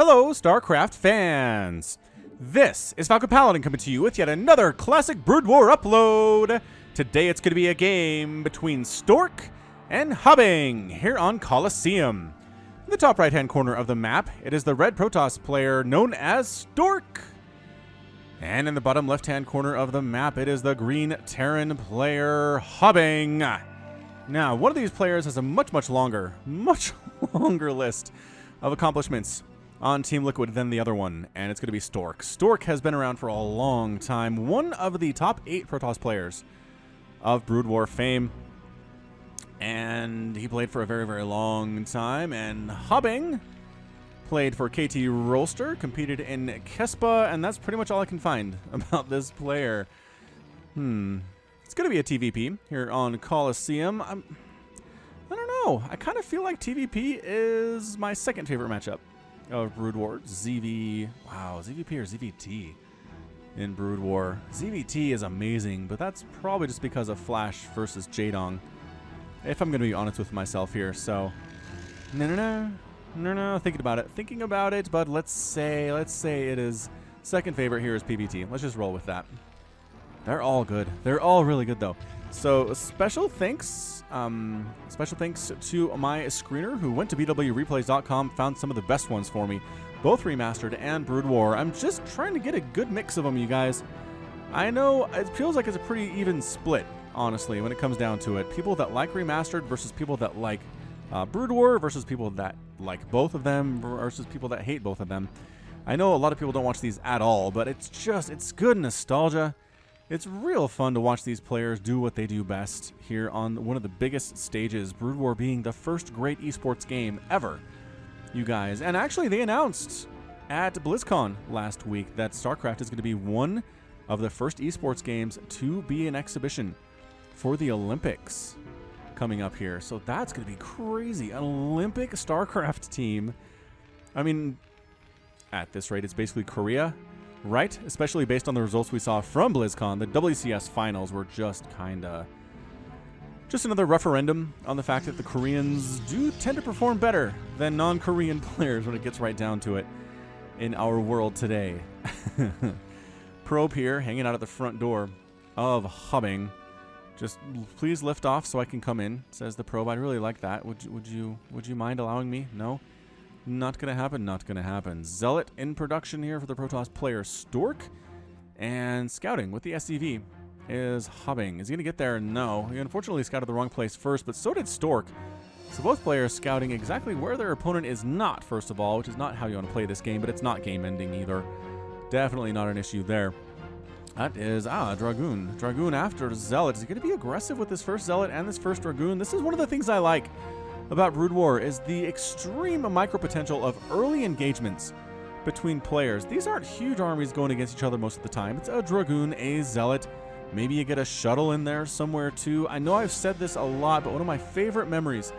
Hello, StarCraft fans! This is Falcon Paladin coming to you with yet another classic Brood War upload. Today it's going to be a game between Stork and HoBBang here on Colliseum. In the top right-hand corner of the map, it is the red Protoss player known as Stork. And in the bottom left-hand corner of the map, it is the green Terran player HoBBang. Now, one of these players has a much longer list of accomplishments on Team Liquid than the other one, and it's going to be Stork. Stork has been around for a long time, one of the top 8 Protoss players of Brood War fame, and he played for a very long time. And HoBBang played for KT Rolster, competed in Kespa, and that's pretty much all I can find about this player. It's going to be a TVP here on Colliseum. I don't know. I kind of feel like TVP is my second favorite matchup of Brood War. ZVP or ZVT in Brood War. ZVT is amazing, but that's probably just because of Flash versus Jaedong, if I'm going to be honest with myself here. So, no, thinking about it, but let's say it is second favorite here is PVT. Let's just roll with that. They're all good. They're all really good, though. So special thanks to my screener who went to bwreplays.com, found some of the best ones for me, both remastered and Brood War. I'm just trying to get a good mix of them, you guys. I know it feels like it's a pretty even split, honestly, when it comes down to it. People that like remastered versus people that like Brood War versus people that like both of them versus people that hate both of them. I know a lot of people don't watch these at all, but it's good nostalgia. It's real fun to watch these players do what they do best here on one of the biggest stages, Brood War being the first great esports game ever, you guys. And actually, they announced at BlizzCon last week that StarCraft is going to be one of the first esports games to be an exhibition for the Olympics coming up here. So that's going to be crazy. An Olympic StarCraft team. I mean, at this rate, it's basically Korea, right? Especially based on the results we saw from BlizzCon. The WCS finals were just another referendum on the fact that the Koreans do tend to perform better than non-Korean players when it gets right down to it in our world today. Probe here, hanging out at the front door of HoBBang. Just please lift off so I can come in, says the probe. I'd really like that. Would you mind allowing me? No? Not gonna happen, not gonna happen. Zealot in production here for the Protoss player Stork. And scouting with the SCV is HoBBang. Is he gonna get there? No. He unfortunately scouted the wrong place first, but so did Stork. So both players scouting exactly where their opponent is not, first of all, which is not how you want to play this game, but it's not game ending either. Definitely not an issue there. That is, Dragoon. Dragoon after Zealot. Is he gonna be aggressive with this first Zealot and this first Dragoon? This is one of the things I like about Brood War, is the extreme micro potential of early engagements between players. These aren't huge armies going against each other most of the time. It's a Dragoon, a Zealot. Maybe you get a shuttle in there somewhere too. I know I've said this a lot, but one of my favorite memories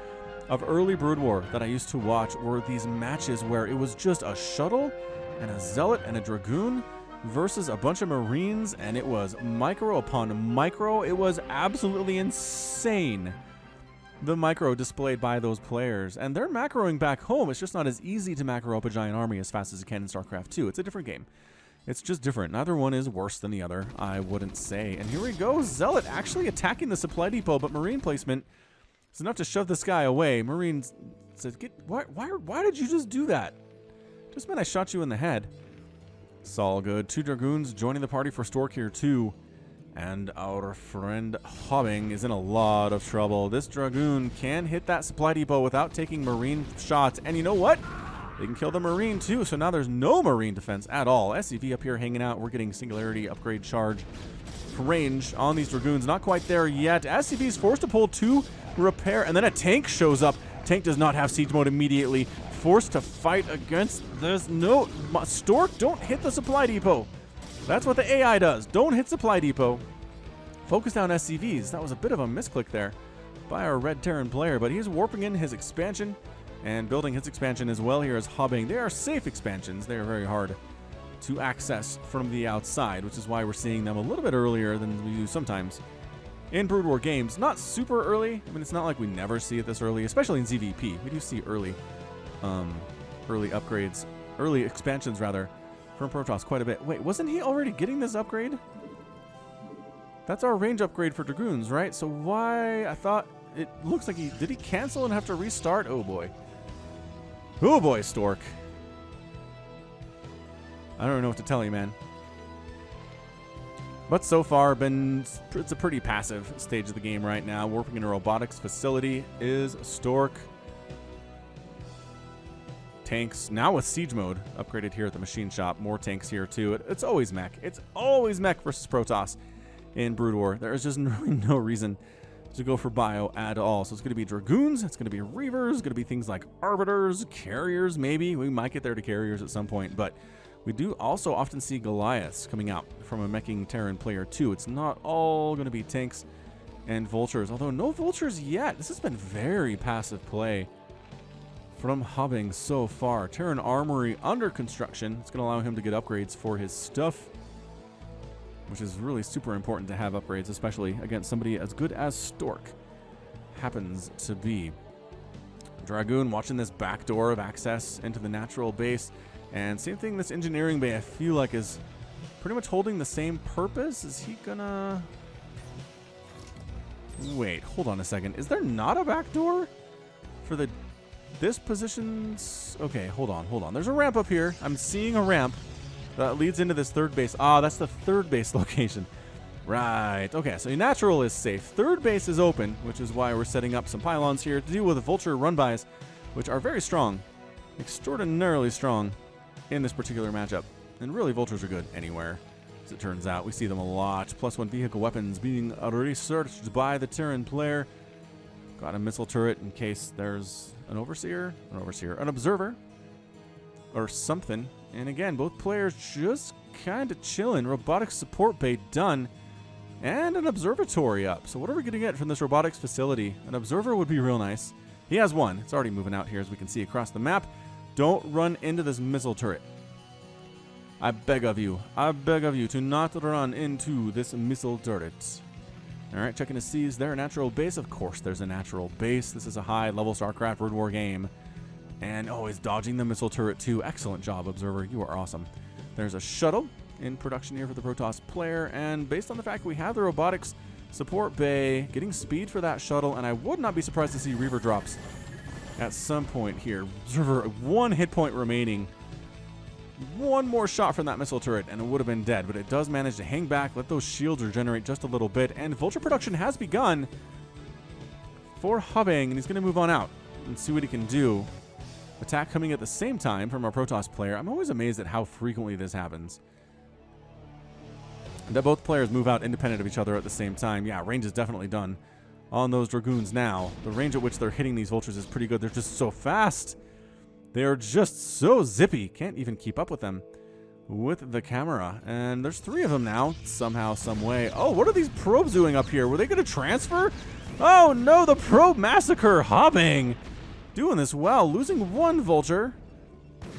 of early Brood War that I used to watch were these matches where it was just a shuttle and a Zealot and a Dragoon versus a bunch of Marines, and it was micro upon micro. It was absolutely insane, the micro displayed by those players. And they're macroing back home. It's just not as easy to macro up a giant army as fast as you can in StarCraft 2. It's a different game. It's just different. Neither one is worse than the other, I wouldn't say. And here we go. Zealot actually attacking the supply depot, but Marine placement is enough to shove this guy away. Marine says, why did you just do that? Just meant I shot you in the head. It's all good. 2 Dragoons joining the party for Stork here too. And our friend HoBBang is in a lot of trouble. This Dragoon can hit that supply depot without taking Marine shots. And you know what? They can kill the Marine too. So now there's no Marine defense at all. SCV up here hanging out. We're getting Singularity upgrade charge range on these Dragoons. Not quite there yet. SCV is forced to pull 2 repair. And then a tank shows up. Tank does not have siege mode immediately. Forced to fight against this. No, Stork, don't hit the supply depot. That's what the AI does. Don't hit supply depot. Focus down SCVs. That was a bit of a misclick there by our red Terran player, but he's warping in his expansion and building his expansion as well here as HoBBang. They are safe expansions. They are very hard to access from the outside, which is why we're seeing them a little bit earlier than we do sometimes in Brood War games. Not super early. I mean, it's not like we never see it this early, especially in ZVP. We do see early upgrades early expansions rather, from Protoss quite a bit. Wait, wasn't he already getting this upgrade? That's our range upgrade for Dragoons, right? So why? I thought it looks like did he cancel and have to restart? Oh boy. Oh boy, Stork. I don't know what to tell you, man. But so far, it's a pretty passive stage of the game right now. Warping into robotics facility is Stork. Tanks, now with siege mode, upgraded here at the machine shop. More tanks here too. It's always mech. It's always mech versus Protoss in Brood War. There is just really no reason to go for bio at all. So it's going to be Dragoons, it's going to be Reavers, it's going to be things like Arbiters, Carriers maybe. We might get there to Carriers at some point, but we do also often see Goliaths coming out from a meching Terran player too. It's not all going to be tanks and Vultures, although no Vultures yet. This has been very passive play from HoBBang so far. Terran Armory under construction. It's going to allow him to get upgrades for his stuff, which is really super important to have upgrades, especially against somebody as good as Stork happens to be. Dragoon watching this back door of access into the natural base. And same thing, this engineering bay I feel like is pretty much holding the same purpose. Is he gonna... Wait, hold on a second. Is there not a back door for this position's... Okay, hold on. There's a ramp up here. I'm seeing a ramp that leads into this third base. Ah, that's the third base location. Right. Okay, so natural is safe. Third base is open, which is why we're setting up some pylons here to deal with the Vulture run-bys, which are very strong. Extraordinarily strong in this particular matchup. And really, Vultures are good anywhere, as it turns out. We see them a lot. +1 vehicle weapons being researched by the Terran player. Got a missile turret in case there's an Overseer, an Observer, or something. And again, both players just kind of chilling. Robotics support bay done. And an observatory up. So what are we going to get from this robotics facility? An observer would be real nice. He has one. It's already moving out here, as we can see across the map. Don't run into this missile turret. I beg of you to not run into this missile turret. All right, checking to see, is there a natural base? Of course there's a natural base. This is a high-level StarCraft Brood War game. And, oh, he's dodging the missile turret, too. Excellent job, Observer. You are awesome. There's a shuttle in production here for the Protoss player. And based on the fact we have the robotics support bay, getting speed for that shuttle, and I would not be surprised to see Reaver drops at some point here. Observer, 1 hit point remaining. One more shot from that missile turret, and it would have been dead. But it does manage to hang back, let those shields regenerate just a little bit. And Vulture production has begun for HoBBang, and he's going to move on out and see what he can do. Attack coming at the same time from our Protoss player. I'm always amazed at how frequently this happens. That both players move out independent of each other at the same time. Yeah, range is definitely done on those Dragoons now. The range at which they're hitting these Vultures is pretty good. They're just so fast. They are just so zippy. Can't even keep up with them with the camera. And there's 3 of them now, somehow, some way. Oh, what are these probes doing up here? Were they going to transfer? Oh, no, the probe massacre. HoBBang doing this well, losing 1 Vulture.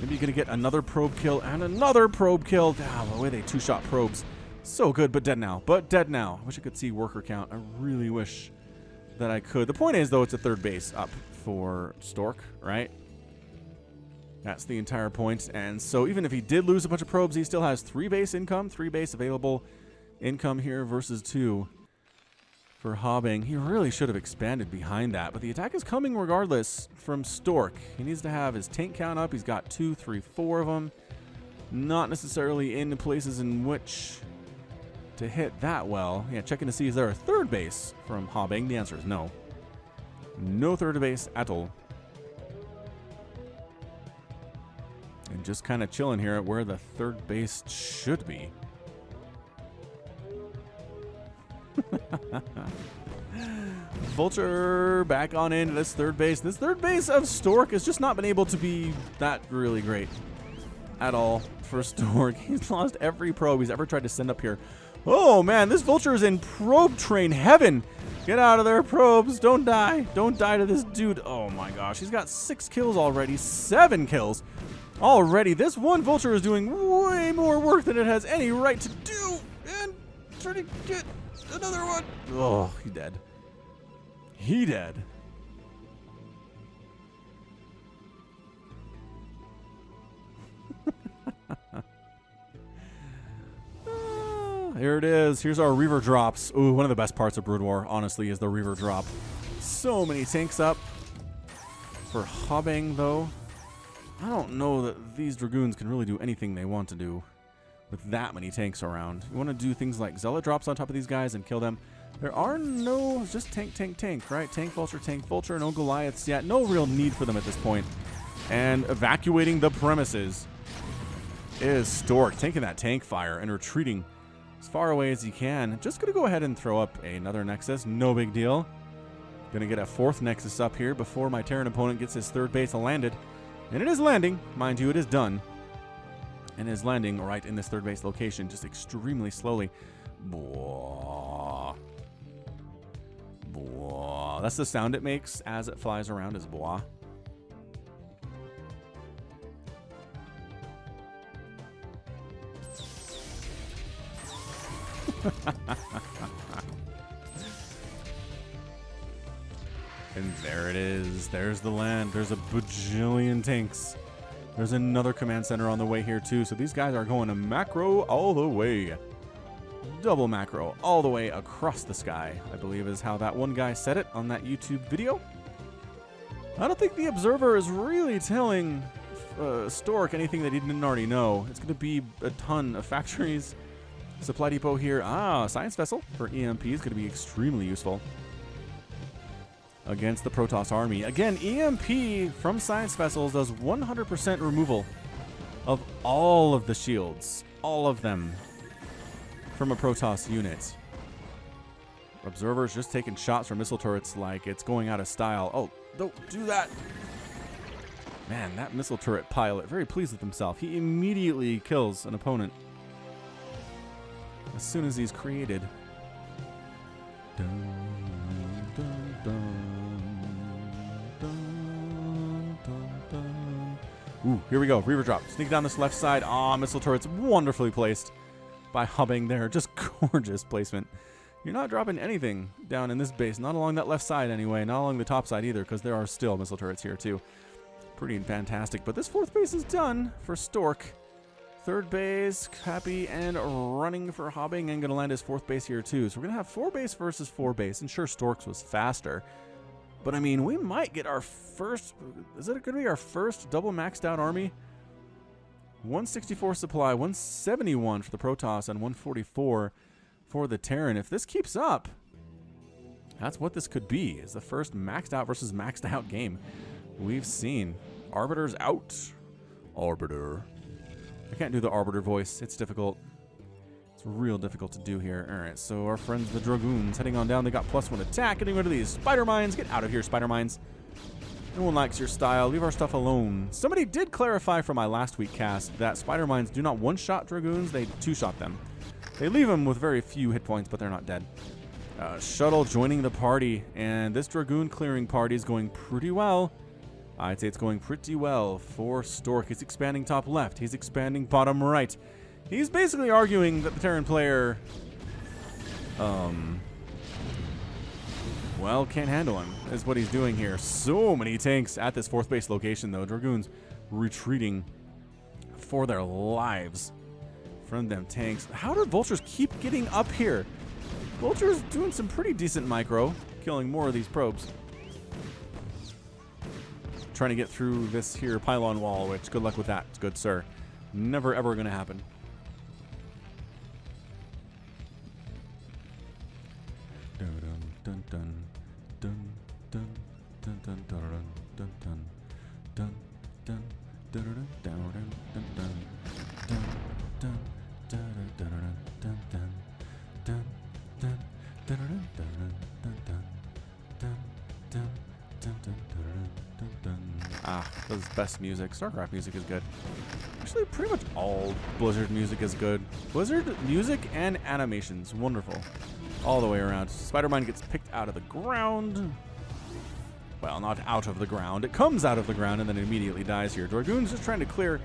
Maybe you're going to get another probe kill and another probe kill. Ah, the way they 2-shot probes. So good, but dead now. I wish I could see worker count. I really wish that I could. The point is, though, it's a third base up for Stork, right? That's the entire point. And so even if he did lose a bunch of probes, he still has 3 base income, 3 base available income here versus 2 for HoBBang. He really should have expanded behind that, but the attack is coming regardless from Stork. He needs to have his tank count up. He's got 2, 3, 4 of them. Not necessarily in places in which to hit that well. Yeah, checking to see, is there a third base from HoBBang? The answer is no. No third base at all. And just kind of chilling here at where the third base should be. Vulture back on into this third base. This third base of Stork has just not been able to be that really great at all for Stork. He's lost every probe he's ever tried to send up here. Oh man, this Vulture is in probe train heaven. Get out of there, probes. Don't die. Don't die to this dude. Oh my gosh, he's got 6 kills already. 7 kills already. This one Vulture is doing way more work than it has any right to do. And trying to get another one. Oh, he dead. He dead. here it is. Here's our Reaver drops. Ooh, one of the best parts of Brood War, honestly, is the Reaver drop. So many tanks up. For HoBBang, though, I don't know that these Dragoons can really do anything they want to do with that many tanks around. You want to do things like Zealot drops on top of these guys and kill them. There are no, just tank, right? Tank, Vulture, no Goliaths yet. No real need for them at this point. And evacuating the premises is Stork, taking that tank fire and retreating as far away as he can. Just going to go ahead and throw up another Nexus. No big deal. Going to get a 4th Nexus up here before my Terran opponent gets his 3rd base landed. And it is landing. Mind you, it is done. And is landing right in this 3rd base location, just extremely slowly. Boah. Boah. That's the sound it makes as it flies around, is boah. And there it is. There's the land. There's a bajillion tanks. There's another command center on the way here too. So these guys are going to macro all the way. Double macro all the way across the sky, I believe is how that one guy said it on that YouTube video. I don't think the observer is really telling Stork anything that he didn't already know. It's going to be a ton of factories. Supply depot here. Science vessel for EMP is going to be extremely useful against the Protoss army. Again, EMP from science vessels does 100% removal of all of the shields. All of them from a Protoss unit. Observer's just taking shots from missile turrets like it's going out of style. Oh, don't do that. Man, that missile turret pilot, very pleased with himself. He immediately kills an opponent as soon as he's created. Dun, dun, dun. Ooh, here we go. Reaver drop. Sneak down this left side. Missile turrets wonderfully placed by HoBBang there. Just gorgeous placement. You're not dropping anything down in this base. Not along that left side anyway. Not along the top side either, because there are still missile turrets here too. Pretty fantastic. But this 4th base is done for Stork. 3rd base, happy and running for HoBBang, and going to land his 4th base here too. So we're going to have 4 base versus 4 base. And sure, Stork's was faster. But I mean, we might get our first, is it going to be our first double maxed out army? 164 supply, 171 for the Protoss, and 144 for the Terran. If this keeps up, that's what this could be, is the first maxed out versus maxed out game we've seen. Arbiter's out. Arbiter. I can't do the Arbiter voice. It's difficult. It's real difficult to do here. All right, so our friends, the Dragoons, heading on down. They got +1 attack. Getting rid of these Spider Mines. Get out of here, Spider Mines. No one likes your style. Leave our stuff alone. Somebody did clarify from my last week cast that Spider Mines do not one-shot Dragoons. They two-shot them. They leave them with very few hit points, but they're not dead. Shuttle joining the party, and this Dragoon clearing party is going pretty well. I'd say it's going pretty well for Stork. He's expanding top left. He's expanding bottom right. He's basically arguing that the Terran player, well, can't handle him, is what he's doing here. So many tanks at this 4th base location, though. Dragoons retreating for their lives from them tanks. How do Vultures keep getting up here? Vultures doing some pretty decent micro, killing more of these probes. Trying to get through this here pylon wall, which good luck with that, good sir. Never ever going to happen. Dun dun dun dun dun dun dun dun dun dun dun that's best music. StarCraft music is good. Actually, pretty much all Blizzard music is good. Blizzard music and animations, wonderful. All the way around. Spider-Man gets picked out of the ground. Well, not out of the ground. It comes out of the ground and then immediately dies here. Dragoon's just trying to clear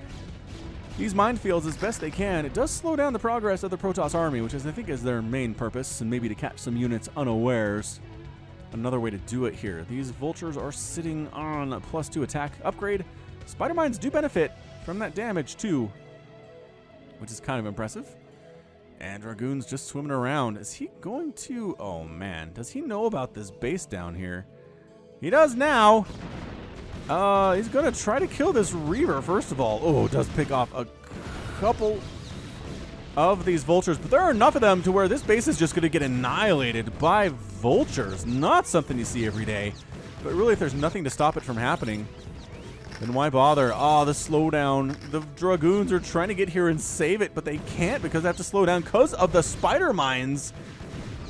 these minefields as best they can. It does slow down the progress of the Protoss army, which is, I think, is their main purpose, and maybe to catch some units unawares. Another way to do it here. These Vultures are sitting on a +2 attack upgrade. Spider-Mines do benefit from that damage too, which is kind of impressive. And Dragoon's just swimming around. Is he going to... Oh, man. Does he know about this base down here? He does now. He's going to try to kill this Reaver, first of all. Oh, does pick off a couple of these vultures. But there are enough of them to where this base is just going to get annihilated by vultures. Not something you see every day. But really, if there's nothing to stop it from happening, then why bother? Oh, the slowdown. The Dragoons are trying to get here and save it, but they can't because they have to slow down because of the spider mines.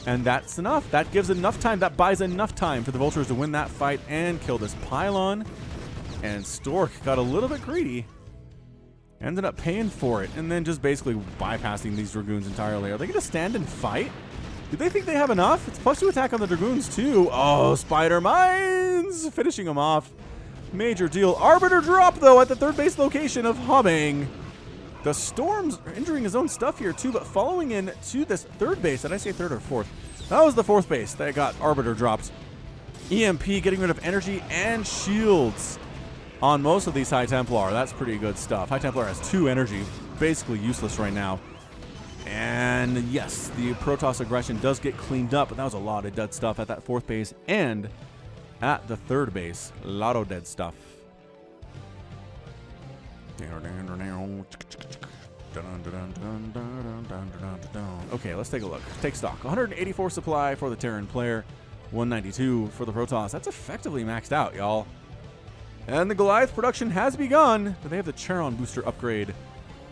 And that's enough. That gives enough time. That buys enough time for the vultures to win that fight and kill this pylon. And Stork got a little bit greedy. Ended up paying for it and then just basically bypassing these Dragoons entirely. Are they going to stand and fight? Do they think they have enough? It's +2 attack on the Dragoons too. Oh, spider mines! Finishing them off. Major deal. Arbiter drop, though, at the third base location of HoBBang. The Storm's injuring his own stuff here, too, but following in to this third base. Did I say third or fourth? That was the fourth base that got Arbiter dropped. EMP getting rid of energy and shields on most of these High Templar. That's pretty good stuff. High Templar has 2 energy. Basically useless right now. And, yes, the Protoss aggression does get cleaned up, but that was a lot of dead stuff at that fourth base and at the third base. A lot of dead stuff. Okay, let's take a look. Take stock. 184 supply for the Terran player. 192 for the Protoss. That's effectively maxed out, y'all. And the Goliath production has begun, but they have the Charon booster upgrade.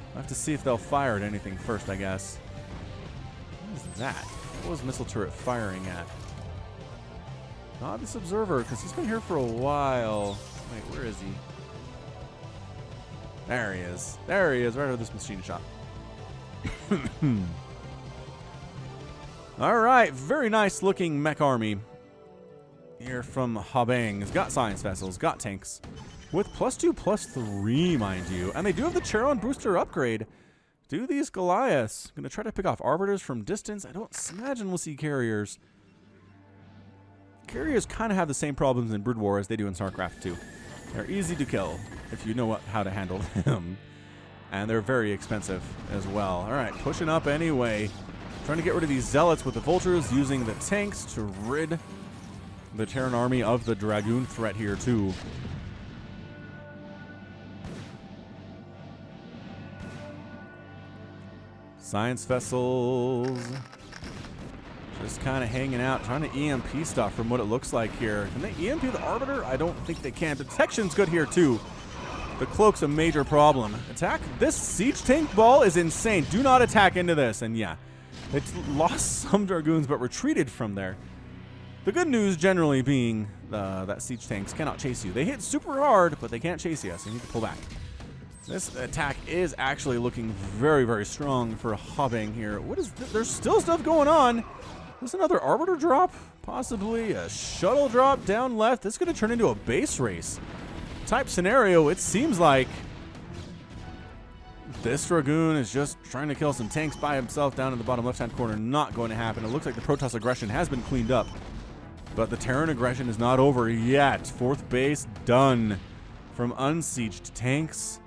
I'll have to see if they'll fire at anything first, I guess. What is that? What was missile turret firing at? Not this observer, because he's been here for a while. Wait, where is he? There he is. There he is, right over this machine shop. All right, very nice looking mech army here from HoBBang. It's got science vessels, got tanks, with +2/+3, mind you. And they do have the Charon booster upgrade. Do these Goliaths. Going to try to pick off arbiters from distance. I don't imagine we'll see carriers. Carriers kind of have the same problems in Brood War as they do in StarCraft 2. They're easy to kill if you know how to handle them. And they're very expensive as well. All right, pushing up anyway. Trying to get rid of these zealots with the vultures, using the tanks to rid the Terran army of the Dragoon threat here too. Science vessels. Just kind of hanging out, trying to EMP stuff from what it looks like here. Can they EMP the Arbiter? I don't think they can. Detection's good here, too. The Cloak's a major problem. Attack. This siege tank ball is insane. Do not attack into this. And yeah, it's lost some Dragoons, but retreated from there. The good news generally being that siege tanks cannot chase you. They hit super hard, but they can't chase you, so you need to pull back. This attack is actually looking very, very strong for HoBBang here. What is this? There's still stuff going on. Is this another Arbiter drop? Possibly a shuttle drop down left. This is going to turn into a base race type scenario. It seems like this Dragoon is just trying to kill some tanks by himself down in the bottom left-hand corner. Not going to happen. It looks like the Protoss aggression has been cleaned up, but the Terran aggression is not over yet. Fourth base done from unsieged tanks.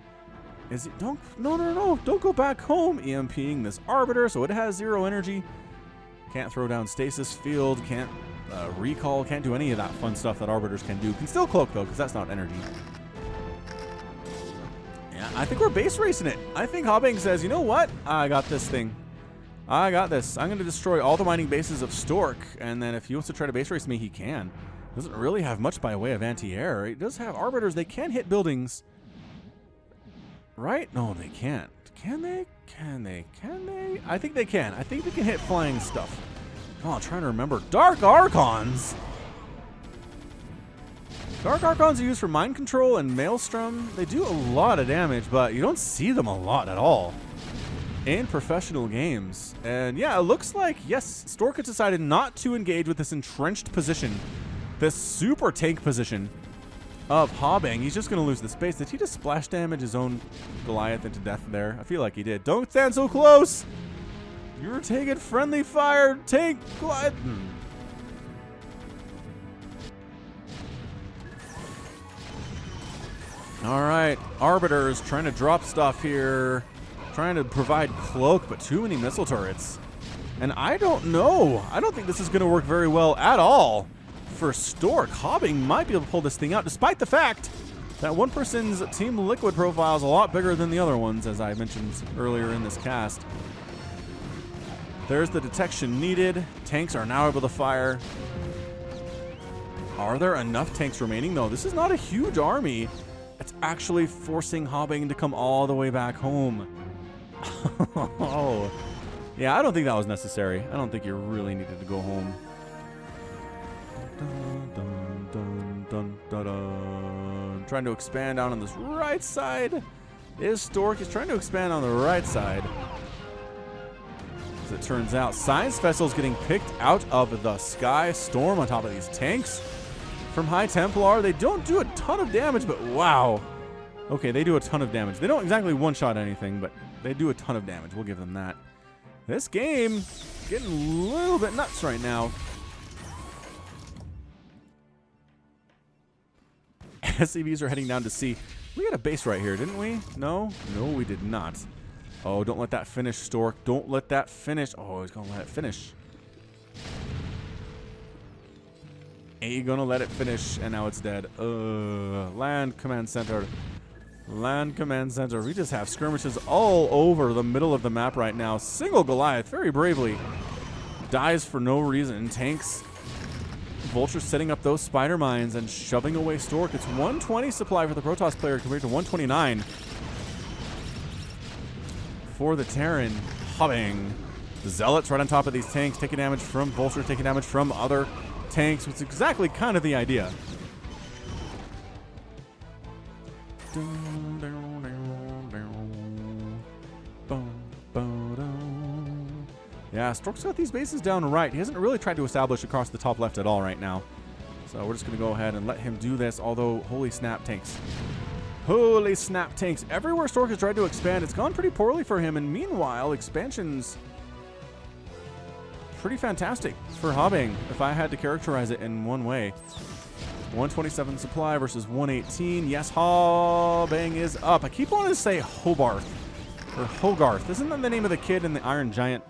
Is it? No. Don't go back home. EMPing this Arbiter, so it has 0 energy. Can't throw down stasis field, can't recall, can't do any of that fun stuff that Arbiters can do. Can still cloak, though, because that's not energy. Yeah, I think we're base racing it. I think HoBBang says, you know what? I got this thing. I got this. I'm going to destroy all the mining bases of Stork, and then if he wants to try to base race me, he can. Doesn't really have much by way of anti-air. It does have Arbiters. They can hit buildings. Right? No, they can't. Can they? Can they? I think they can. I think they can hit flying stuff. Oh, I'm trying to remember. Dark Archons! Dark Archons are used for mind control and Maelstrom. They do a lot of damage, but you don't see them a lot at all in professional games. And yeah, it looks like, yes, Stork has decided not to engage with this entrenched position, this super tank position of HoBBang. He's just going to lose the space. Did he just splash damage his own Goliath into death there? I feel like he did. Don't stand so close! You're taking friendly fire, tank Goliath. All right, Arbiters trying to drop stuff here. Trying to provide cloak, but too many missile turrets. And I don't know. I don't think this is going to work very well at all for Stork. HoBBang might be able to pull this thing out, despite the fact that one person's Team Liquid profile is a lot bigger than the other ones, as I mentioned earlier in this cast. There's the detection needed. Tanks are now able to fire. Are there enough tanks remaining, though? This is not a huge army. It's actually forcing HoBBang to come all the way back home. Oh. Yeah, I don't think that was necessary. I don't think you really needed to go home. Dun, dun, dun, dun, dun, dun. Trying to expand out on this right side. Is Stork. He's trying to expand on the right side. As it turns out, Science Vessel's getting picked out of the sky. Storm on top of these tanks from High Templar. They don't do a ton of damage, but wow. Okay, they do a ton of damage. They don't exactly one-shot anything, but they do a ton of damage. We'll give them that. This game getting a little bit nuts right now. SCVs are heading down to sea. We got a base right here, didn't we? No? No, we did not. Oh, don't let that finish, Stork. Don't let that finish. Oh, he's going to let it finish. Ain't you going to let it finish? And now it's dead. Land command center. Land command center. We just have skirmishes all over the middle of the map right now. Single Goliath, very bravely, dies for no reason. Tanks, Vulture setting up those spider mines and shoving away Stork. It's 120 supply for the Protoss player compared to 129 for the Terran. HoBBang. Zealots right on top of these tanks, taking damage from Vulture, taking damage from other tanks, which is exactly kind of the idea. Yeah, Stork's got these bases down right. He hasn't really tried to establish across the top left at all right now. So we're just going to go ahead and let him do this, although holy snap tanks. Holy snap tanks. Everywhere Stork has tried to expand, it's gone pretty poorly for him. And meanwhile, expansion's pretty fantastic for HoBBang, if I had to characterize it in one way. 127 supply versus 118. Yes, HoBBang is up. I keep wanting to say Hobarth or Hogarth. Isn't that the name of the kid in the Iron Giant?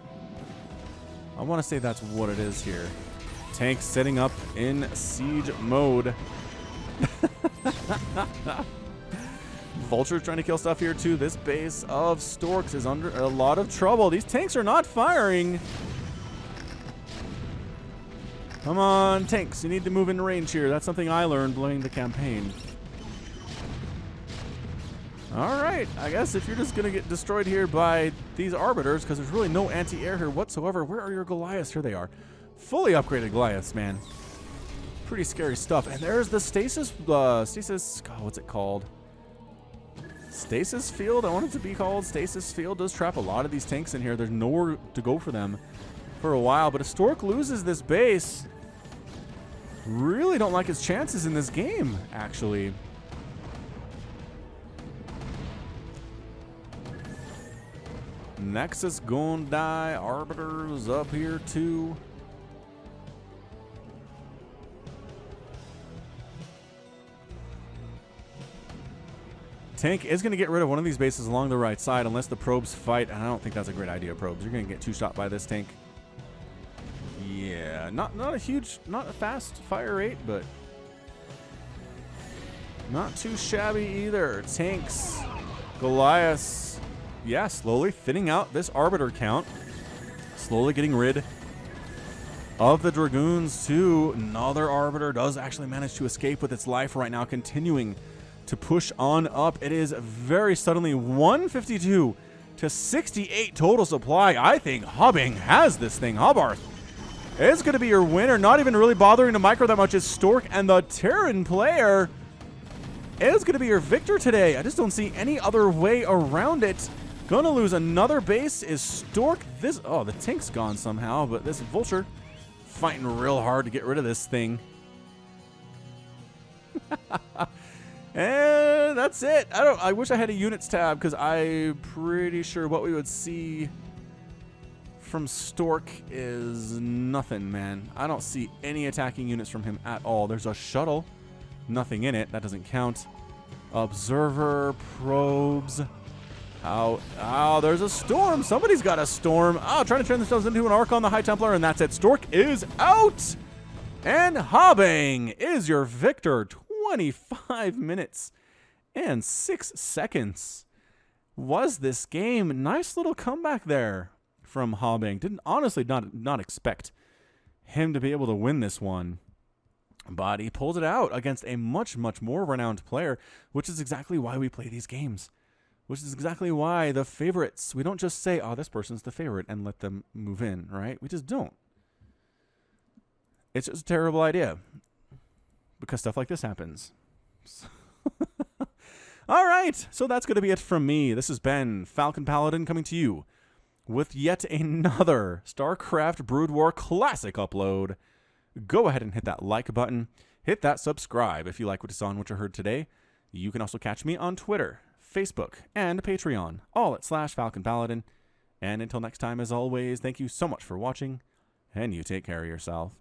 I want to say that's what it is here. Tanks setting up in siege mode. Vulture's trying to kill stuff here too. This base of Storks is under a lot of trouble. These tanks are not firing. Come on, tanks. You need to move in range here. That's something I learned playing the campaign. All right. I guess if you're just going to get destroyed here by these Arbiters, because there's really no anti-air here whatsoever. Where are your Goliaths? Here they are. Fully upgraded Goliaths, man. Pretty scary stuff. And there's the stasis, oh, what's it called? Stasis field? I want it to be called Stasis field. Does trap a lot of these tanks in here. There's nowhere to go for them for a while, but if Stork loses this base, really don't like his chances in this game, actually. Nexus gonna die. Arbiters up here too. Tank is going to get rid of one of these bases along the right side unless the probes fight, and I don't think that's a great idea, probes. You're going to get two-shot by this tank. Yeah, not a fast fire rate, but not too shabby either. Tanks, Goliaths, yeah, slowly thinning out this Arbiter count. Slowly getting rid of the Dragoons too. Another Arbiter does actually manage to escape with its life right now, continuing to push on up. It is very suddenly 152 to 68 total supply. I think HoBBang has this thing. Hobarth is going to be your winner. Not even really bothering to micro that much is Stork, and the Terran player is going to be your victor today. I just don't see any other way around it. Gonna lose another base is Stork. Oh, the tank's gone somehow, but this Vulture fighting real hard to get rid of this thing. And that's it. I wish I had a units tab, because I'm pretty sure what we would see from Stork is nothing, man. I don't see any attacking units from him at all. There's a shuttle. Nothing in it. That doesn't count. Observer, probes. Oh, there's a storm. Somebody's got a storm. Oh, trying to turn themselves into an Archon, the High Templar, and that's it. Stork is out. And HoBBang is your victor. 25 minutes and 6 seconds was this game. Nice little comeback there from HoBBang. Didn't honestly not expect him to be able to win this one. But he pulled it out against a much more renowned player, which is exactly why we play these games. Which is exactly why the favorites, we don't just say, oh, this person's the favorite and let them move in, right? We just don't. It's just a terrible idea because stuff like this happens. All right, so that's going to be it from me. This has been Falcon Paladin coming to you with yet another StarCraft Brood War Classic upload. Go ahead and hit that like button. Hit that subscribe if you like what you saw and what you heard today. You can also catch me on Twitter, Facebook, and Patreon, all at /Falcon Paladin. And until next time, as always, thank you so much for watching, and you take care of yourself.